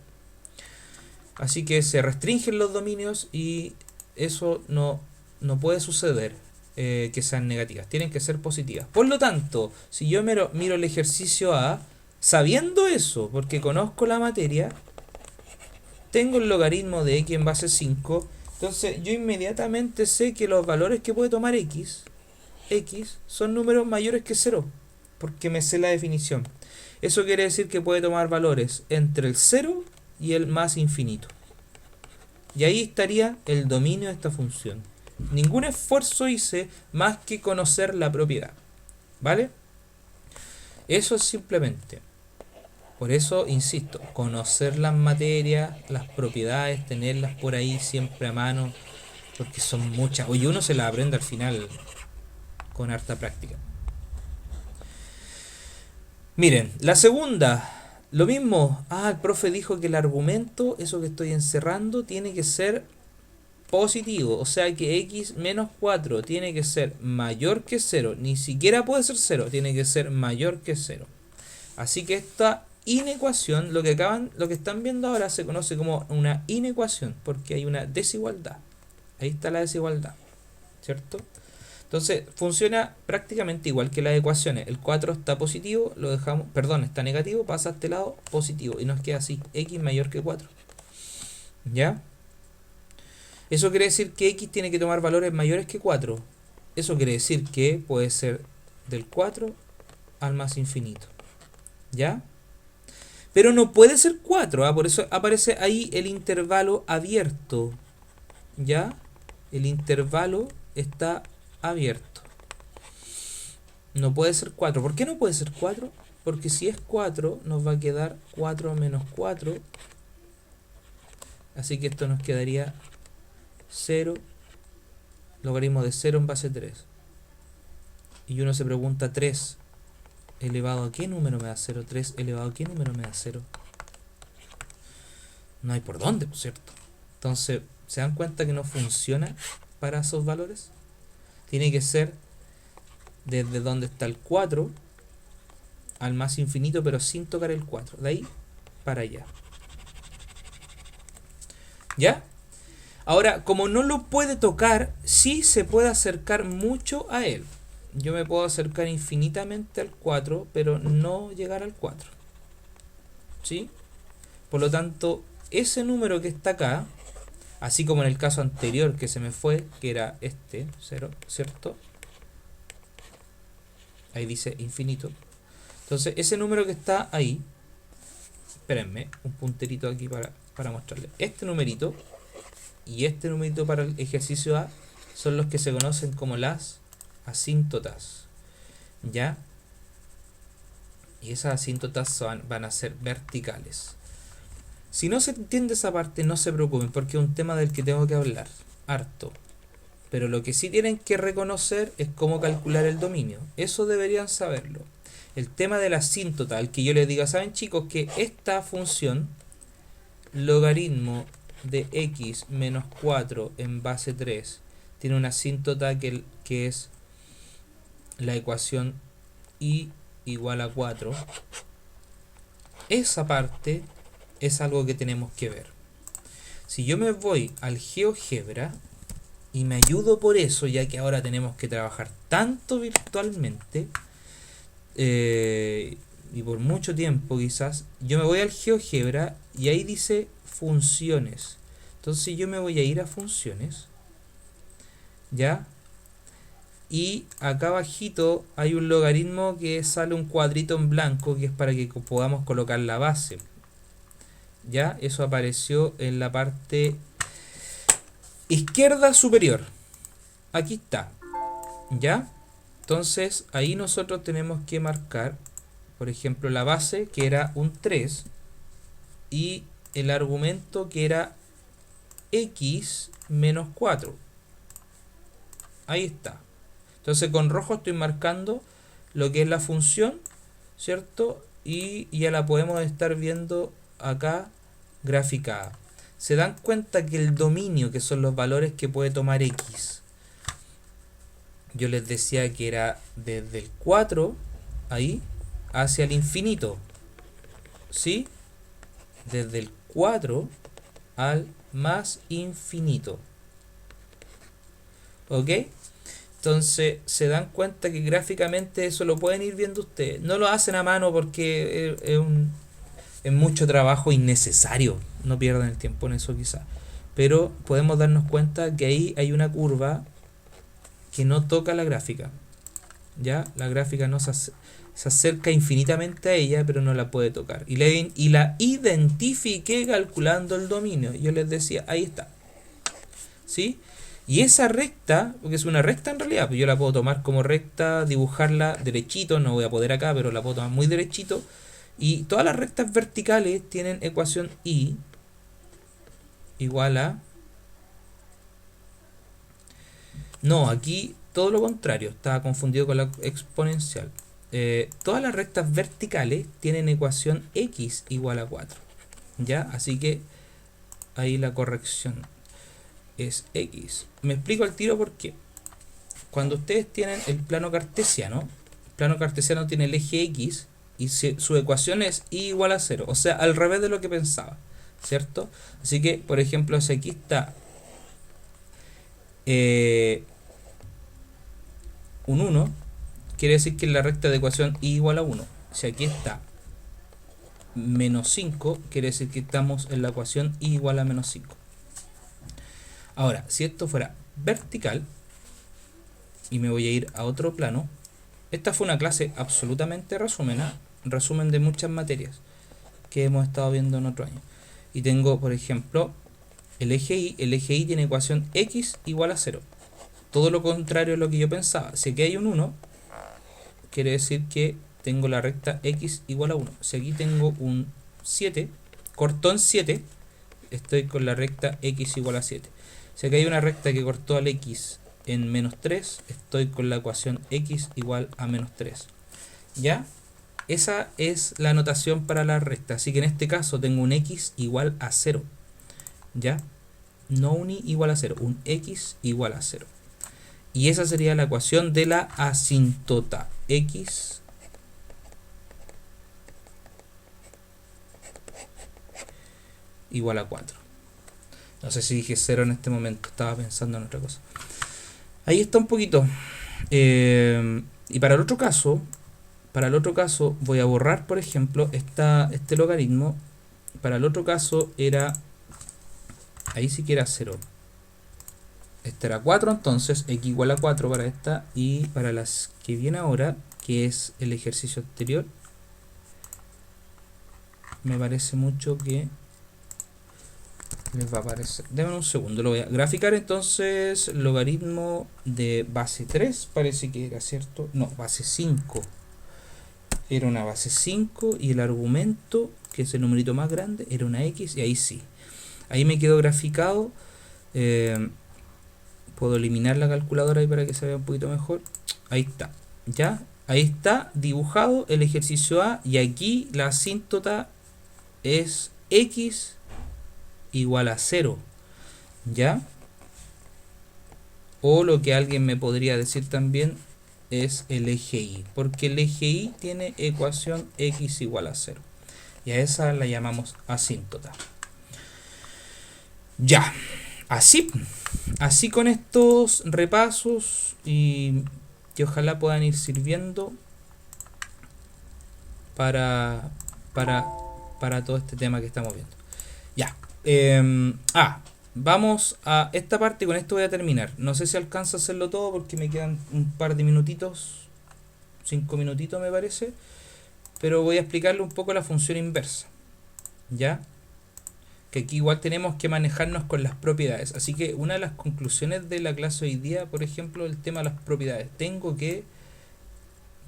Así que se restringen los dominios y eso no puede suceder que sean negativas. Tienen que ser positivas. Por lo tanto, si yo miro el ejercicio A, sabiendo eso, porque conozco la materia, tengo el logaritmo de x en base 5, entonces yo inmediatamente sé que los valores que puede tomar x son números mayores que 0, porque me sé la definición. Eso quiere decir que puede tomar valores entre el 0 y el más infinito. Y ahí estaría el dominio de esta función. Ningún esfuerzo hice más que conocer la propiedad. ¿Vale? Eso es simplemente. Por eso, insisto, conocer las materias, las propiedades, tenerlas por ahí siempre a mano, porque son muchas. Oye, uno se las aprende al final con harta práctica. Miren, la segunda, lo mismo. El profe dijo que el argumento, eso que estoy encerrando, tiene que ser positivo. O sea que x menos 4 tiene que ser mayor que 0. Ni siquiera puede ser 0, tiene que ser mayor que 0. Así que esta inecuación, lo que están viendo ahora, se conoce como una inecuación, porque hay una desigualdad. Ahí está la desigualdad, ¿cierto? Entonces funciona prácticamente igual que las ecuaciones. El 4 está positivo, lo dejamos, perdón, está negativo, pasa a este lado positivo y nos queda así, x mayor que 4. ¿Ya? Eso quiere decir que x tiene que tomar valores mayores que 4. Eso quiere decir que puede ser del 4 al más infinito. ¿Ya? Pero no puede ser 4, por eso aparece ahí el intervalo abierto. ¿Ya? El intervalo está abierto. No puede ser 4. ¿Por qué no puede ser 4? Porque si es 4 nos va a quedar 4 menos 4. Así que esto nos quedaría 0, logaritmo de 0 en base 3. Y uno se pregunta, 3 elevado a qué número me da 0, 3 elevado a qué número me da 0. No hay por dónde, por cierto. Entonces, ¿se dan cuenta que no funciona para esos valores? Tiene que ser desde donde está el 4 al más infinito, pero sin tocar el 4. De ahí para allá. ¿Ya? Ahora, como no lo puede tocar, sí se puede acercar mucho a él. Yo me puedo acercar infinitamente al 4, pero no llegar al 4. ¿Sí? Por lo tanto, ese número que está acá, así como en el caso anterior que se me fue, que era este, 0, ¿cierto? Ahí dice infinito. Entonces, ese número que está ahí, espérenme, un punterito aquí para mostrarle. Este numerito y este numerito para el ejercicio A son los que se conocen como las asíntotas. ¿Ya? Y esas asíntotas van a ser verticales. Si no se entiende esa parte, no se preocupen, porque es un tema del que tengo que hablar harto. Pero lo que sí tienen que reconocer es cómo calcular el dominio. Eso deberían saberlo. El tema de la asíntota, al que yo les diga, ¿saben chicos que esta función, logaritmo de x menos 4 en base 3, tiene una asíntota que es la ecuación y igual a 4? Esa parte es algo que tenemos que ver. Si yo me voy al GeoGebra y me ayudo por eso, ya que ahora tenemos que trabajar tanto virtualmente y por mucho tiempo quizás, yo me voy al GeoGebra y ahí dice funciones. Entonces yo me voy a ir a funciones, ¿ya? Y acá abajito hay un logaritmo que sale un cuadrito en blanco, que es para que podamos colocar la base. Ya, eso apareció en la parte izquierda superior. Aquí está. ¿Ya? Entonces ahí nosotros tenemos que marcar, por ejemplo, la base, que era un 3, y el argumento, que era x menos 4. Ahí está. Entonces con rojo estoy marcando lo que es la función, ¿cierto? Y ya la podemos estar viendo acá graficada. Se dan cuenta que el dominio, que son los valores que puede tomar x, yo les decía que era desde el 4 ahí hacia el infinito, ¿sí? Desde el 4 al más infinito, ¿ok? Entonces se dan cuenta que gráficamente eso lo pueden ir viendo ustedes. No lo hacen a mano porque es mucho trabajo innecesario. No pierdan el tiempo en eso quizás. Pero podemos darnos cuenta que ahí hay una curva que no toca la gráfica. ¿Ya? La gráfica no se acerca infinitamente a ella, pero no la puede tocar. Y la identifiqué calculando el dominio. Yo les decía, ahí está. ¿Sí? Y esa recta, porque es una recta en realidad, pues yo la puedo tomar como recta, dibujarla derechito, no voy a poder acá, pero la puedo tomar muy derechito. Y todas las rectas verticales tienen ecuación y igual a... No, aquí todo lo contrario, estaba confundido con la exponencial. Todas las rectas verticales tienen ecuación x igual a 4. ¿Ya? Así que ahí la corrección es x. Me explico al tiro por qué. Cuando ustedes tienen el plano cartesiano tiene el eje x y su ecuación es y igual a 0, o sea, al revés de lo que pensaba, ¿cierto? Así que, por ejemplo, si aquí está un 1, quiere decir que la recta de ecuación y igual a 1. Si aquí está menos 5, quiere decir que estamos en la ecuación y igual a menos 5. Ahora, si esto fuera vertical, y me voy a ir a otro plano, esta fue una clase absolutamente resumen de muchas materias que hemos estado viendo en otro año. Y tengo, por ejemplo, el eje y tiene ecuación x igual a 0. Todo lo contrario a lo que yo pensaba. Si aquí hay un 1, quiere decir que tengo la recta x igual a 1. Si aquí tengo un 7, cortó en 7, estoy con la recta x igual a 7. Si aquí hay una recta que cortó al x en menos 3, estoy con la ecuación x igual a menos 3. ¿Ya? Esa es la notación para la recta. Así que en este caso tengo un x igual a 0. ¿Ya? No un y igual a 0, un x igual a 0. Y esa sería la ecuación de la asíntota. X igual a 4. No sé si dije 0 en este momento, estaba pensando en otra cosa. Ahí está un poquito. Y para el otro caso voy a borrar, por ejemplo, este logaritmo. Para el otro caso era, ahí sí que era 0. Este era 4, entonces x igual a 4 para esta. Y para las que viene ahora, que es el ejercicio anterior, me parece mucho que les va a aparecer. Denme un segundo, lo voy a graficar. Entonces, logaritmo de base 3, parece que era cierto. No, base 5. era una base 5 y el argumento, que es el numerito más grande, era una X, y ahí sí. Ahí me quedó graficado. Puedo eliminar la calculadora ahí para que se vea un poquito mejor. Ahí está. ¿Ya? Ahí está dibujado el ejercicio A, y aquí la asíntota es X igual a 0. ¿Ya? O lo que alguien me podría decir también es el eje Y, porque el eje Y tiene ecuación X igual a 0. Y a esa la llamamos asíntota. Ya, así con estos repasos, y que ojalá puedan ir sirviendo para, para todo este tema que estamos viendo. Ya. Vamos a esta parte, con esto voy a terminar. No sé si alcanzo a hacerlo todo porque me quedan un par de minutitos, 5 minutitos me parece, pero voy a explicarle un poco la función inversa. ¿Ya? Que aquí igual tenemos que manejarnos con las propiedades. Así que una de las conclusiones de la clase hoy día, por ejemplo, el tema de las propiedades. Tengo que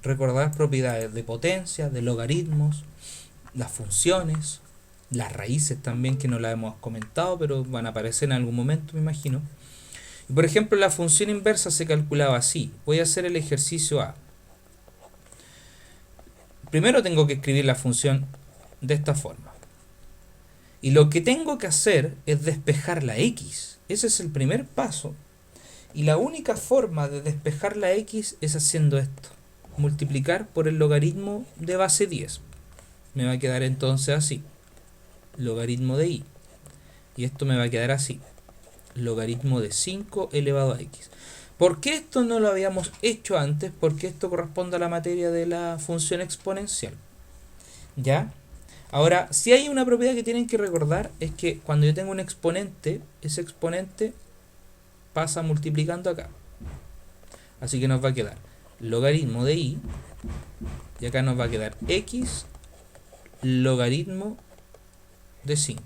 recordar propiedades de potencia, de logaritmos, las funciones, las raíces también, que no las hemos comentado, pero van a aparecer en algún momento, me imagino. Y por ejemplo, la función inversa se calculaba así. Voy a hacer el ejercicio A. Primero tengo que escribir la función de esta forma. Y lo que tengo que hacer es despejar la X. Ese es el primer paso. Y la única forma de despejar la X es haciendo esto. Multiplicar por el logaritmo de base 10. Me va a quedar entonces así. Logaritmo de y. Y esto me va a quedar así. Logaritmo de 5 elevado a x. ¿Por qué esto no lo habíamos hecho antes? Porque esto corresponde a la materia de la función exponencial. ¿Ya? Ahora, si hay una propiedad que tienen que recordar, es que cuando yo tengo un exponente, ese exponente pasa multiplicando acá. Así que nos va a quedar logaritmo de y, y acá nos va a quedar x logaritmo de 5,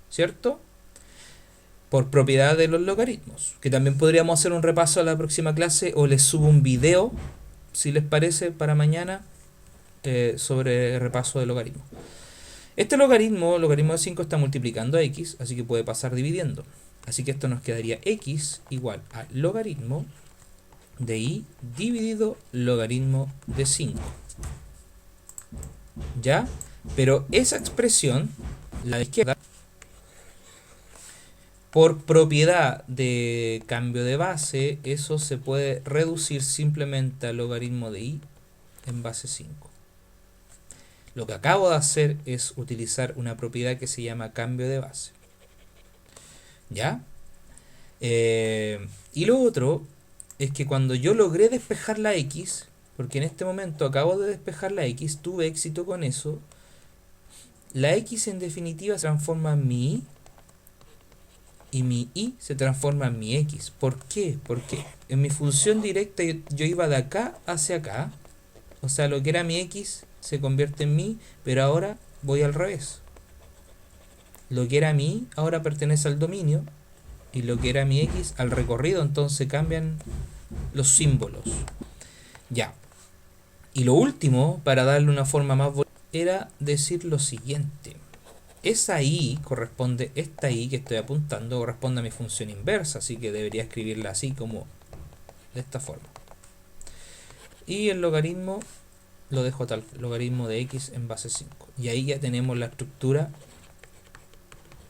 ¿cierto? Por propiedad de los logaritmos, que también podríamos hacer un repaso a la próxima clase, o les subo un video, si les parece, para mañana, sobre repaso de logaritmos. Este logaritmo de 5 está multiplicando a x, así que puede pasar dividiendo. Así que esto nos quedaría x igual a logaritmo de y dividido logaritmo de 5. ¿Ya? Pero esa expresión, la de izquierda, por propiedad de cambio de base, eso se puede reducir simplemente al logaritmo de y en base 5. Lo que acabo de hacer es utilizar una propiedad que se llama cambio de base. ¿Ya? Y lo otro es que cuando yo logré despejar la x, porque en este momento acabo de despejar la x, tuve éxito con eso, la x en definitiva se transforma en mi y, y mi y se transforma en mi x. ¿Por qué? Porque en mi función directa yo iba de acá hacia acá, o sea, lo que era mi x se convierte en mi, pero ahora voy al revés. Lo que era mi y ahora pertenece al dominio, y lo que era mi x al recorrido, entonces cambian los símbolos. Ya. Y lo último, para darle una forma más bonita, era decir lo siguiente. Esa y corresponde, esta y que estoy apuntando corresponde a mi función inversa, así que debería escribirla así, como de esta forma. Y el logaritmo lo dejo tal, logaritmo de x en base 5. Y ahí ya tenemos la estructura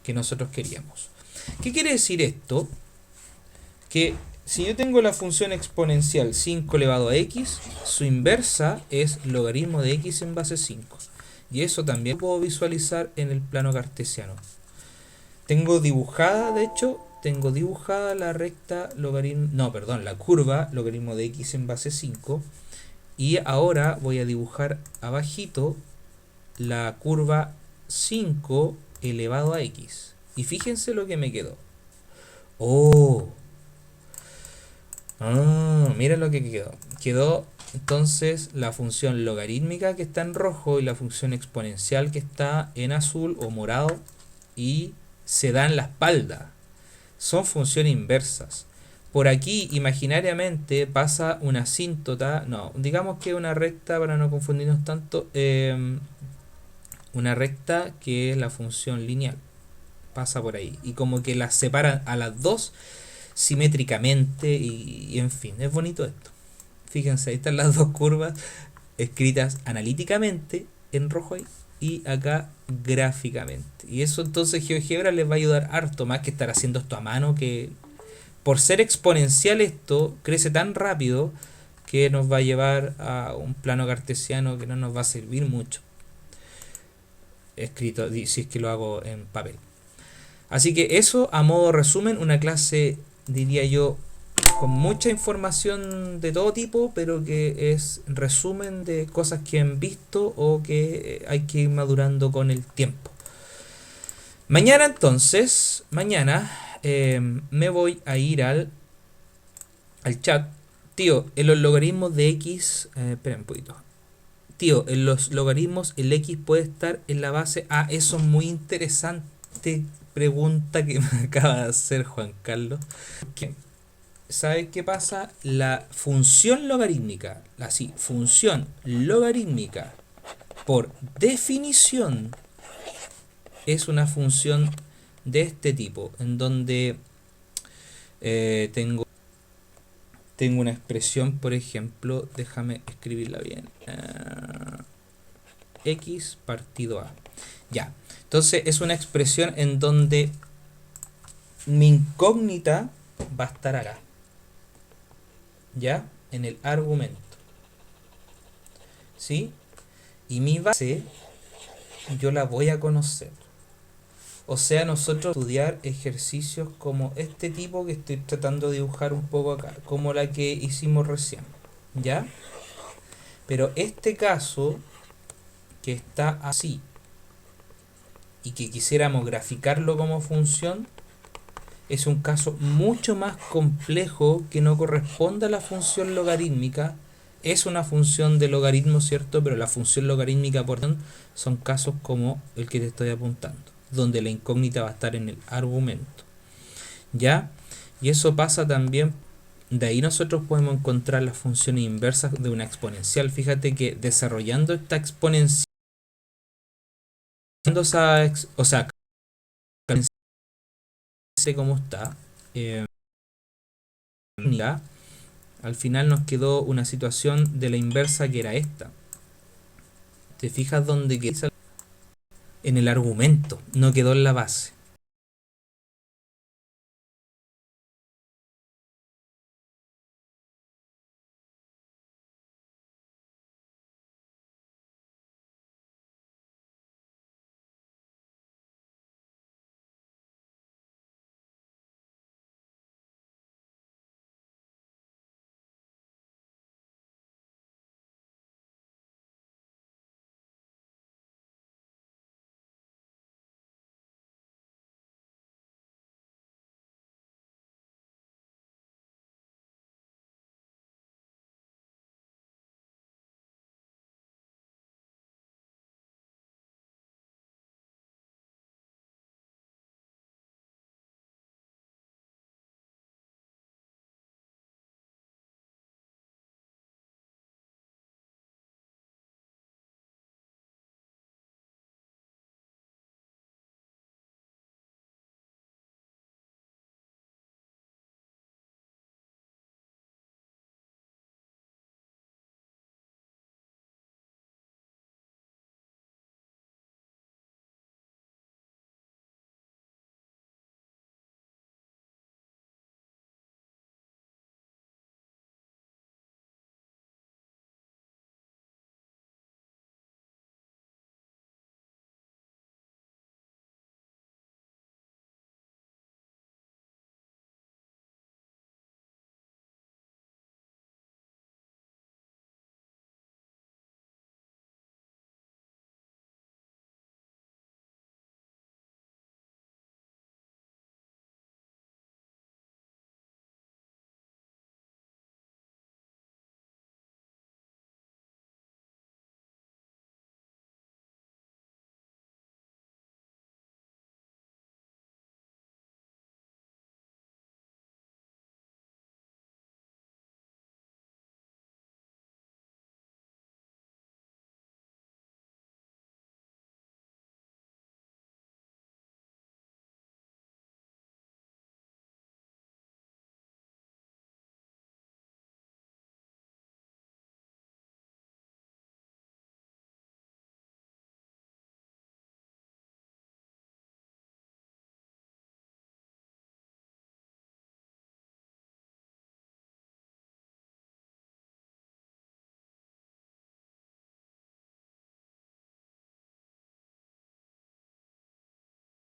que nosotros queríamos. ¿Qué quiere decir esto? Que si yo tengo la función exponencial 5 elevado a x, su inversa es logaritmo de x en base 5. Y eso también puedo visualizar en el plano cartesiano. Tengo dibujada, de hecho, la recta logaritmo, la curva logaritmo de x en base 5. Y ahora voy a dibujar abajito la curva 5 elevado a x. Y fíjense lo que me quedó. Mira lo que quedó. Quedó entonces la función logarítmica que está en rojo y la función exponencial que está en azul o morado, y se dan la espalda. Son funciones inversas. por aquí imaginariamente pasa una asíntota, no, digamos que una recta para no confundirnos tanto, una recta que es la función lineal, pasa por ahí y como que las separa a las dos simétricamente y en fin, es bonito esto. Fíjense, ahí están las dos curvas escritas analíticamente en rojo ahí y acá gráficamente. Y eso entonces GeoGebra les va a ayudar harto más que estar haciendo esto a mano, que por ser exponencial esto crece tan rápido que nos va a llevar a un plano cartesiano que no nos va a servir mucho escrito si es que lo hago en papel. Así que eso a modo resumen, una clase diría yo con mucha información de todo tipo, pero que es resumen de cosas que han visto o que hay que ir madurando con el tiempo. Mañana entonces, me voy a ir al chat. Tío, en los logaritmos de x, espera un poquito. Tío, en los logaritmos el x puede estar en la base. Ah, eso es muy interesante pregunta que me acaba de hacer Juan Carlos. ¿Sabe qué pasa? La función logarítmica, así, función logarítmica, por definición, es una función de este tipo, en donde tengo una expresión, por ejemplo, déjame escribirla bien, x partido a. Ya, entonces es una expresión en donde mi incógnita va a estar acá, ya, en el argumento, ¿sí? Y mi base yo la voy a conocer. O sea, nosotros estudiar ejercicios como este tipo que estoy tratando de dibujar un poco acá, como la que hicimos recién, ¿ya? Pero este caso, que está así, y que quisiéramos graficarlo como función, es un caso mucho más complejo que no corresponde a la función logarítmica. Es una función de logaritmo, ¿cierto? Pero la función logarítmica por son casos como el que te estoy apuntando, donde la incógnita va a estar en el argumento, ¿ya? Y eso pasa también, de ahí nosotros podemos encontrar las funciones inversas de una exponencial. Fíjate que desarrollando esta exponencial, o sea, cómo está, al final nos quedó una situación de la inversa que era esta. ¿Te fijas dónde queda? En el argumento, no quedó en la base.